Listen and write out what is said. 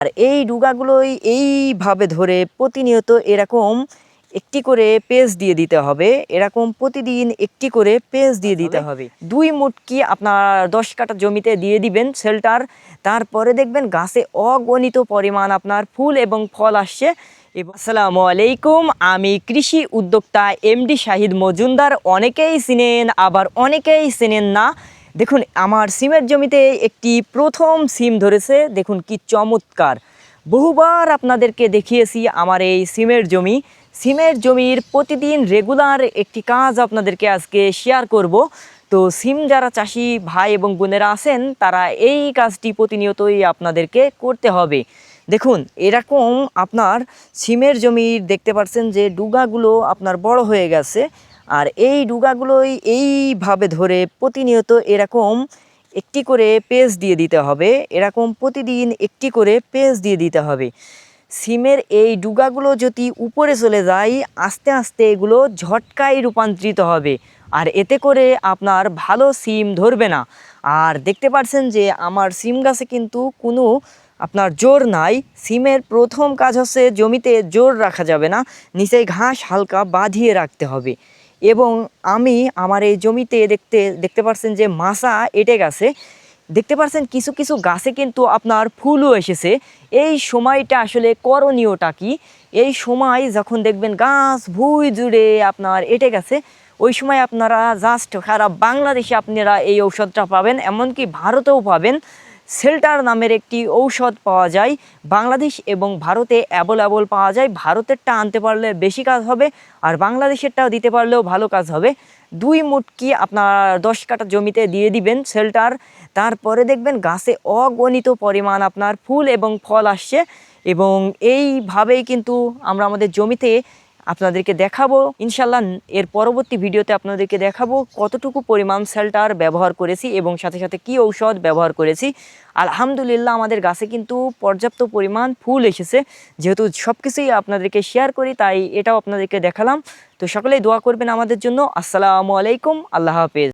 আর এই ডুগাগুলোই এইভাবে ধরে প্রতিনিয়ত এরকম একটি করে পেজ দিয়ে দিতে হবে। এরকম প্রতিদিন একটি করে পেজ দিয়ে দিতে হবে। 2 মুটকি আপনার 10 কাঠা জমিতে দিয়ে দিবেন শেল্টার। তারপরে দেখবেন গাছে অগণিত পরিমাণ আপনার ফুল এবং ফল আসছে। আসসালামু আলাইকুম, আমি কৃষি উদ্যোক্তা এমডি শাহিদ মজুমদার। অনেকেই চিনেন, আবার অনেকেই চেনেন না। দেখুন, আমার সিমের জমিতে একটি প্রথম সিম ধরেছে। দেখুন কি চমৎকার! বহুবার আপনাদেরকে দেখিয়েছি আমার এই সিমের জমির প্রতিদিন রেগুলার একটি কাজ আপনাদেরকে আজকে শেয়ার করব। তো সিম যারা চাষি ভাই এবং বোনেরা আছেন, তারা এই কাজটি প্রতিনিয়তই আপনাদেরকে করতে হবে। দেখুন, এরকম আপনার সিমের জমির দেখতে পাচ্ছেন যে ডুগাগুলো আপনার বড় হয়ে গেছে। আর এই ডুগাগুলোই এইভাবে ধরে প্রতিনিয়ত এরকম একটি করে পেজ দিয়ে দিতে হবে। এরকম প্রতিদিন একটি করে পেজ দিয়ে দিতে হবে। সিমের এই ডুগাগুলো যদি উপরে চলে যায়, আস্তে আস্তে এগুলো ঝটকায় রূপান্তরিত হবে। আর এতে করে আপনার ভালো সিম ধরবে না। আর দেখতে পাচ্ছেন যে আমার সিম গাছে কিন্তু কোনো আপনার জোর নাই। সিমের প্রথম কাজ হচ্ছে জমিতে জোর রাখা যাবে না, নিচে ঘাস হালকা বাঁধিয়ে রাখতে হবে। এবং আমি আমার এই জমিতে দেখতে পাচ্ছেন যে মাছা এঁটে গেছে। দেখতে পাচ্ছেন কিছু কিছু গাছে কিন্তু আপনার ফুলও এসেছে। এই সময়টা আসলে করণীয়টা কি? এই সময় যখন দেখবেন গাছ ভুঁই জুড়ে আপনার এঁটে গেছে, ওই সময় আপনারা জাস্ট সারা বাংলাদেশে আপনারা এই ঔষধটা পাবেন, এমনকি ভারতেও পাবেন। শেল্টার নামের একটি ঔষধ পাওয়া যায়, বাংলাদেশ এবং ভারতে অ্যাভেলেবল পাওয়া যায়। ভারতেরটা আনতে পারলে বেশি কাজ হবে, আর বাংলাদেশেরটাও দিতে পারলেও ভালো কাজ হবে। 2 মুটকি আপনার 10 কাঠা জমিতে দিয়ে দিবেন শেল্টার। তারপরে দেখবেন গাছে অগণিত পরিমাণ আপনার ফুল এবং ফল আসছে। এবং এইভাবেই কিন্তু আমরা আমাদের জমিতে আপনাদেরকে দেখাবো ইনশাল্লাহ। এর পরবর্তী ভিডিওতে আপনাদেরকে দেখাবো কতটুকু পরিমাণ শেল্টার ব্যবহার করেছি এবং সাথে সাথে কি ঔষধ ব্যবহার করেছি। আলহামদুলিল্লাহ, আমাদের গাছে কিন্তু পর্যাপ্ত পরিমাণ ফুল এসেছে। যেহেতু সব কিছুই আপনাদেরকে শেয়ার করি, তাই এটাও আপনাদেরকে দেখালাম। তো সকলেই দোয়া করবেন আমাদের জন্য। আসসালামু আলাইকুম, আল্লাহ হাফেজ।